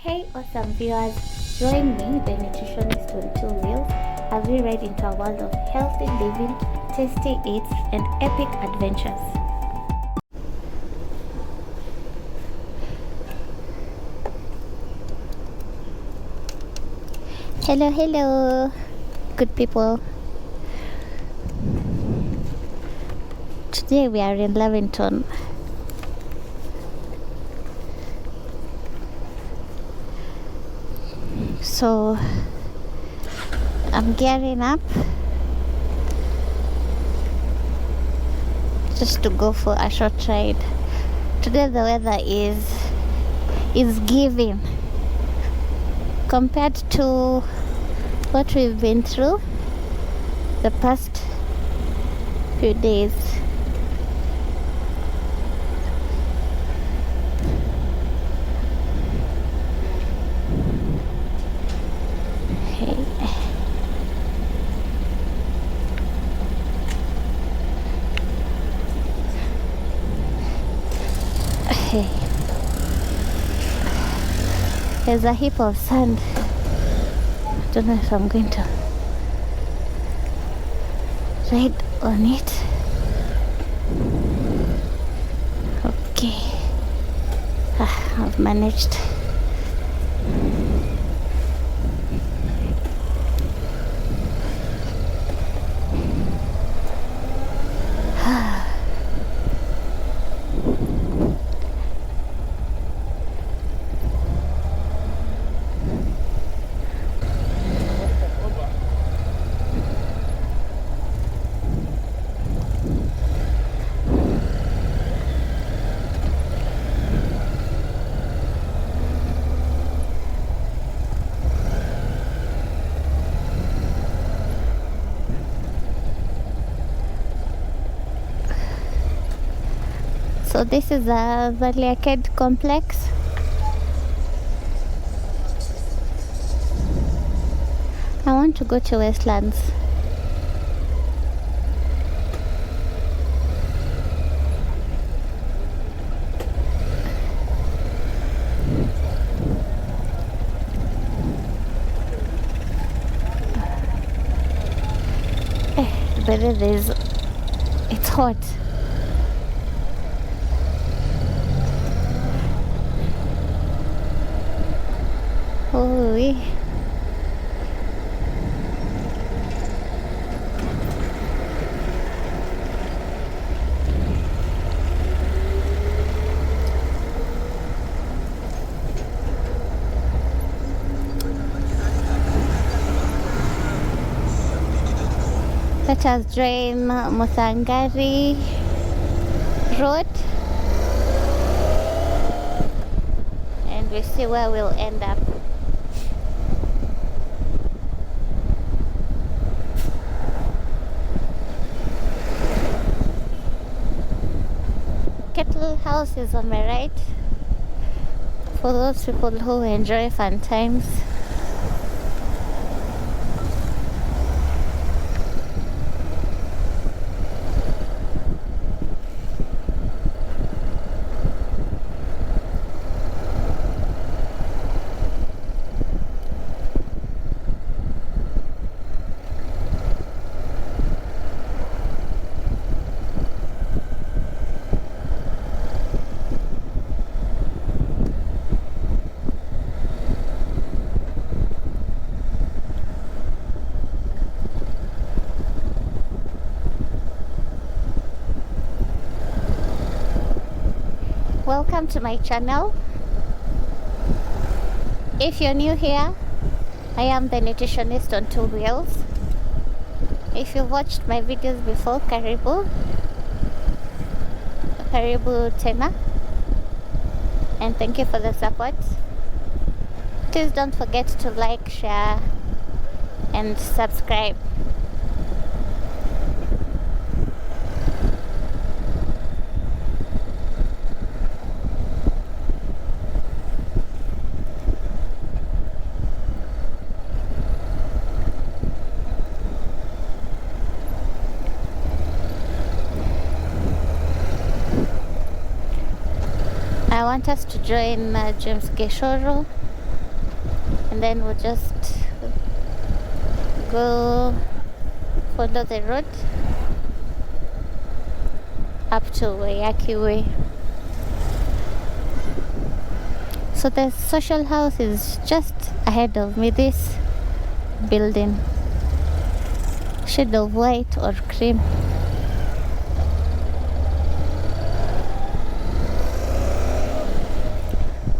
Hey awesome viewers, join me, the nutritionist on two wheels, as we ride into a world of healthy living, tasty eats, and epic adventures. Hello, good people. Today we are in Lavington. So I'm gearing up just to go for a short ride. Today the weather is giving compared to what we've been through the past few days. Okay. There's a heap of sand. I don't know if I'm going to ride on it. Okay. I've managed. So this is the Arcade complex. I want to go to Westlands. But it's hot. Oh, let us join Musangari Road and we see where we'll end up. Kettle House is on my right for those people who enjoy fun times. Welcome to my channel. If you're new here, I am the nutritionist on two wheels. If you've watched my videos before, karibu tena, and thank you for the support. Please don't forget to like, share and subscribe. I want us to join James Geshoro and then we'll just go follow the road up to Wayaki Way. So the social house is just ahead of me, this building, shade of white or cream.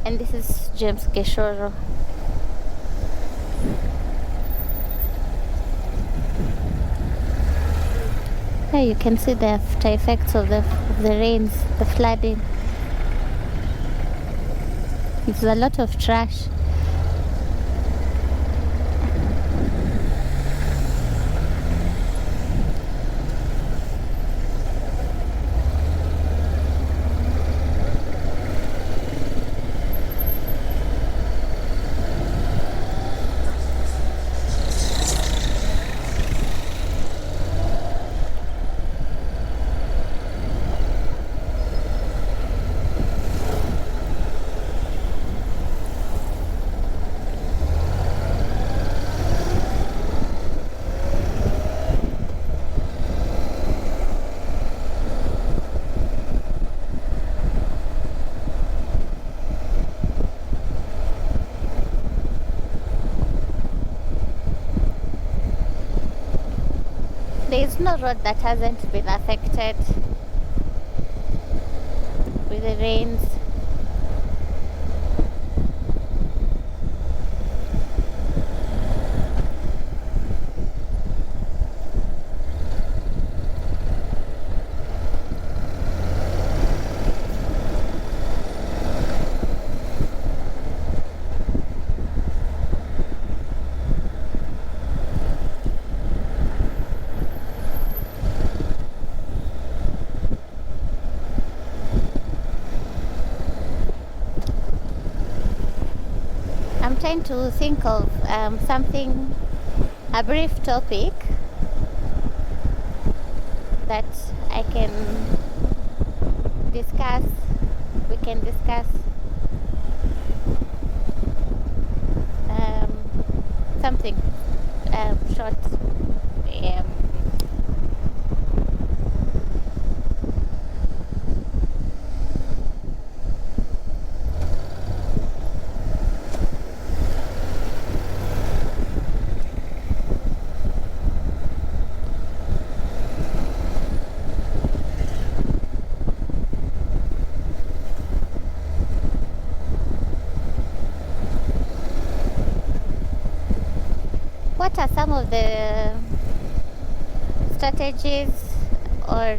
And this is James Geshoro. Here you can see the after effects of the rains, the flooding. It's a lot of trash. There is no road that hasn't been affected with the rains. I'm trying to think of something, a brief topic that I can discuss. We can discuss something short. What are some of the strategies, or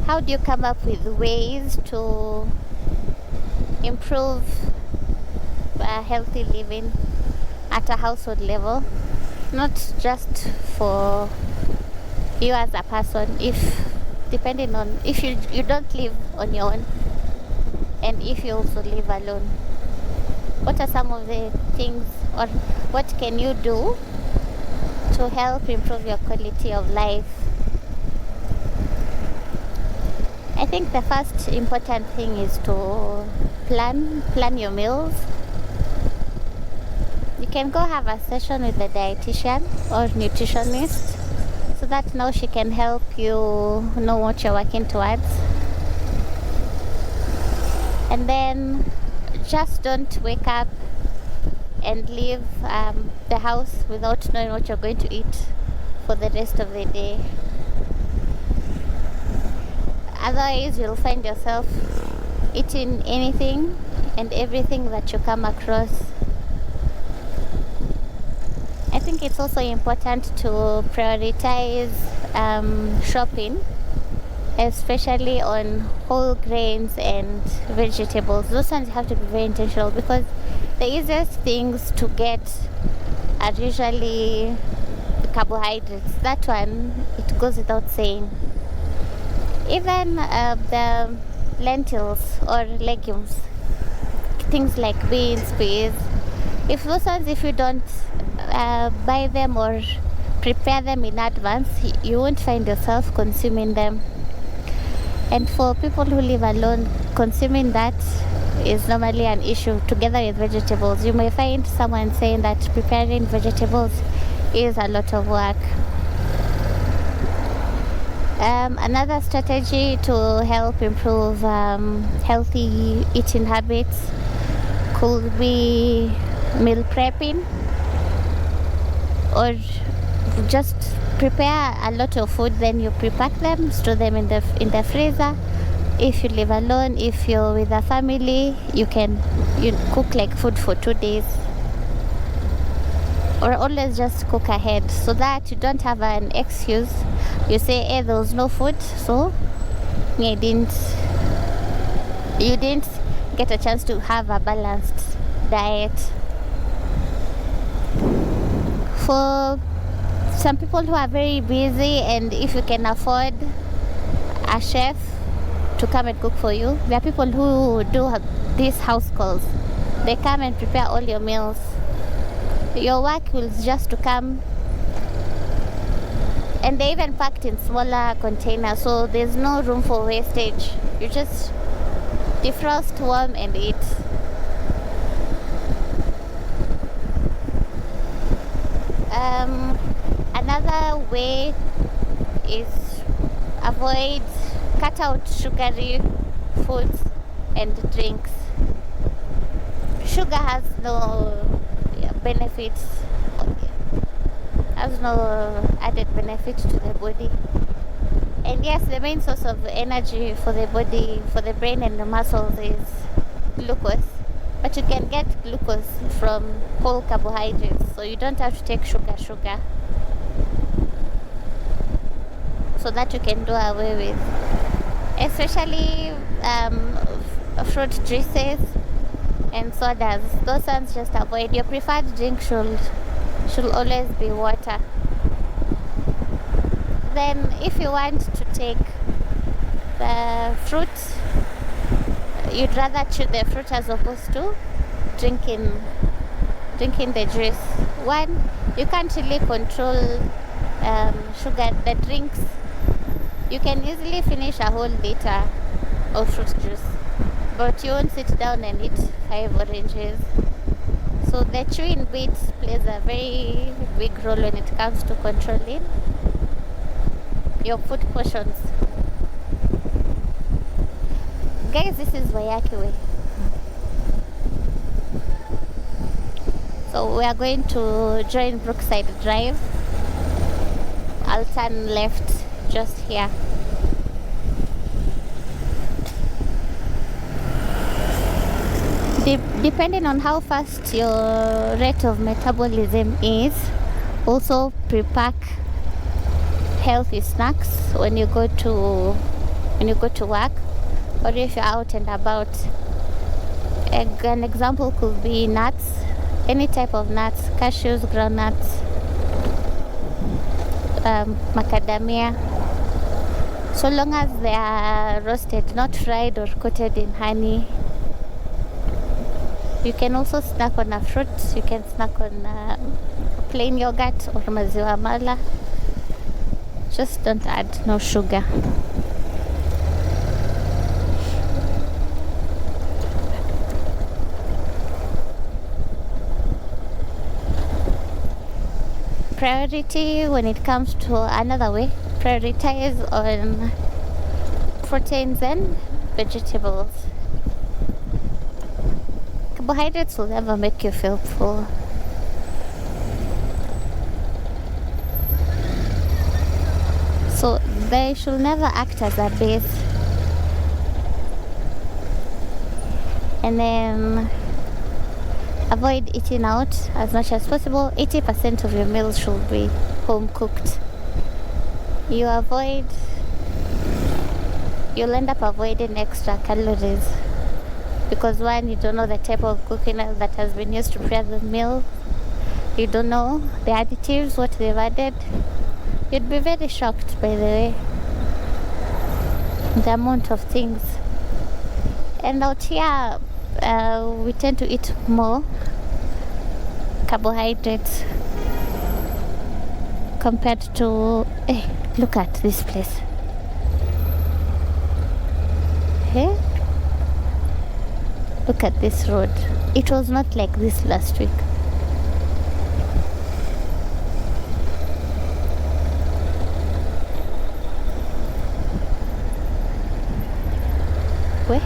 how do you come up with ways to improve healthy living at a household level? Not just for you as a person, depending on if you don't live on your own, and if you also live alone. What are some of the things, or what can you do to help improve your quality of life? I think the first important thing is to plan your meals. You can go have a session with a dietitian or nutritionist, so that now she can help you know what you're working towards. And then just don't wake up and leave the house without knowing what you're going to eat for the rest of the day. Otherwise, you'll find yourself eating anything and everything that you come across. I think it's also important to prioritize shopping, especially on whole grains and vegetables. Those ones you have to be very intentional, because the easiest things to get are usually the carbohydrates. That one, it goes without saying. Even the lentils or legumes, things like beans, peas, if you don't buy them or prepare them in advance, you won't find yourself consuming them. And for people who live alone, consuming that is normally an issue together with vegetables. You may find someone saying that preparing vegetables is a lot of work. Another strategy to help improve healthy eating habits could be meal prepping, or just prepare a lot of food, then you pre-pack them, store them in the freezer. If you live alone, if you're with a family, you cook like food for 2 days, or always just cook ahead so that you don't have an excuse. You say, hey, there was no food, so you didn't get a chance to have a balanced diet. For some people who are very busy, and if you can afford a chef to come and cook for you, there are people who do these house calls. They come and prepare all your meals. Your work will just to come, and they even packed in smaller containers, so there's no room for wastage. You just defrost, warm, and eat. Another way is cut out sugary foods and drinks. Sugar has no benefits, has no added benefit to the body. And yes, the main source of energy for the body, for the brain and the muscles, is glucose. But you can get glucose from whole carbohydrates, so you don't have to take sugar, so that you can do away with. Especially fruit juices and sodas. Those ones just avoid. Your preferred drink should always be water. Then if you want to take the fruit, you'd rather chew the fruit as opposed to drinking the juice. One, you can't really control sugar. The drinks, you can easily finish a whole liter of fruit juice, but you won't sit down and eat 5 oranges. So the chewing bit plays a very big role when it comes to controlling your food portions. Guys, this is Wayaki way. So we are going to join Brookside Drive. I'll turn left just here. Depending on how fast your rate of metabolism is, also pre-pack healthy snacks when you go to work, or if you're out and about. An example could be nuts, any type of nuts, cashews, groundnuts, macadamia, so long as they are roasted, not fried or coated in honey. You can also snack on a fruit. You can snack on plain yogurt or maziwa mala. Just don't add no sugar. Priority when it comes to another way, prioritize on proteins and vegetables. Carbohydrates will never make you feel full. So they should never act as a base. And then avoid eating out as much as possible. 80% of your meals should be home cooked. You'll end up avoiding extra calories, because one, you don't know the type of cooking oil that has been used to prepare the meal. You don't know the additives, what they've added. You'd be very shocked, by the way, the amount of things. And out here, we tend to eat more carbohydrates compared to, hey, look at this place. Look at this road. It was not like this last week. Where?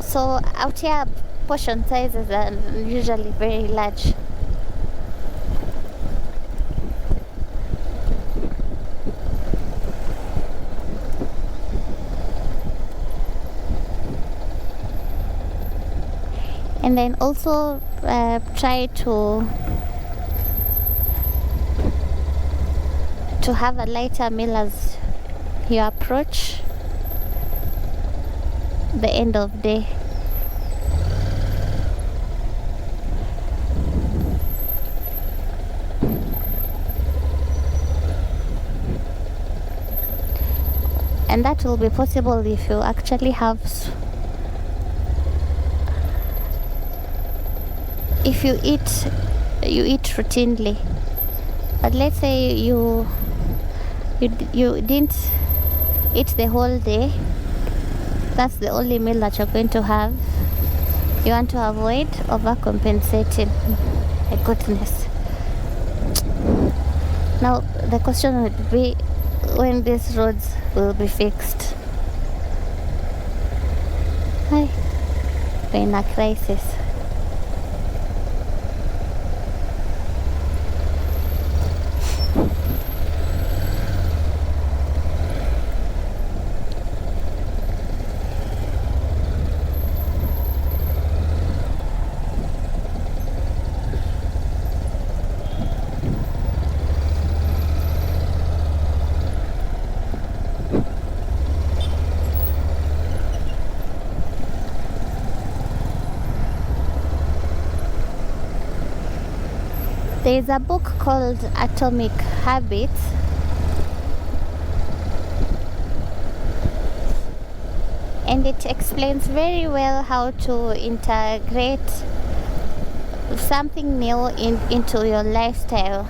So out here, portion sizes are usually very large. And then also try to have a lighter meal as you approach the end of day. And that will be possible if you actually have, if you eat routinely. But let's say you didn't eat the whole day, that's the only meal that you're going to have. You want to avoid overcompensating. My goodness. Now the question would be when these roads will be fixed. Hi, we're in a crisis. There is a book called Atomic Habits, and it explains very well how to integrate something new into your lifestyle.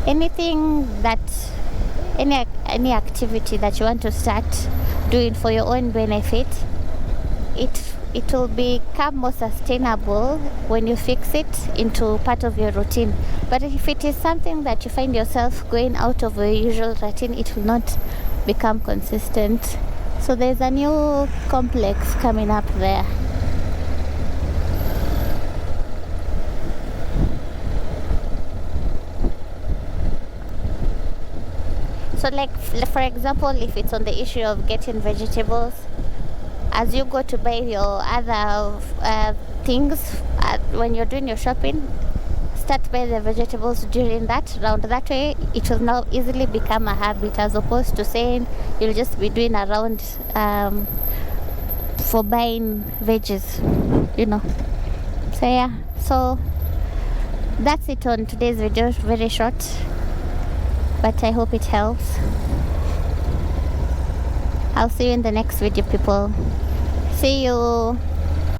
Anything that, any activity that you want to start doing for your own benefit, it will become more sustainable when you fix it into part of your routine. But if it is something that you find yourself going out of your usual routine, it will not become consistent. So there's a new complex coming up there. So like for example, if it's on the issue of getting vegetables, as you go to buy your other things, when you're doing your shopping, start by the vegetables during that round. That way it will now easily become a habit, as opposed to saying you'll just be doing a round for buying veggies, you know. So yeah, so that's it on today's video. Very short, but I hope it helps. I'll see you in the next video, people. See you.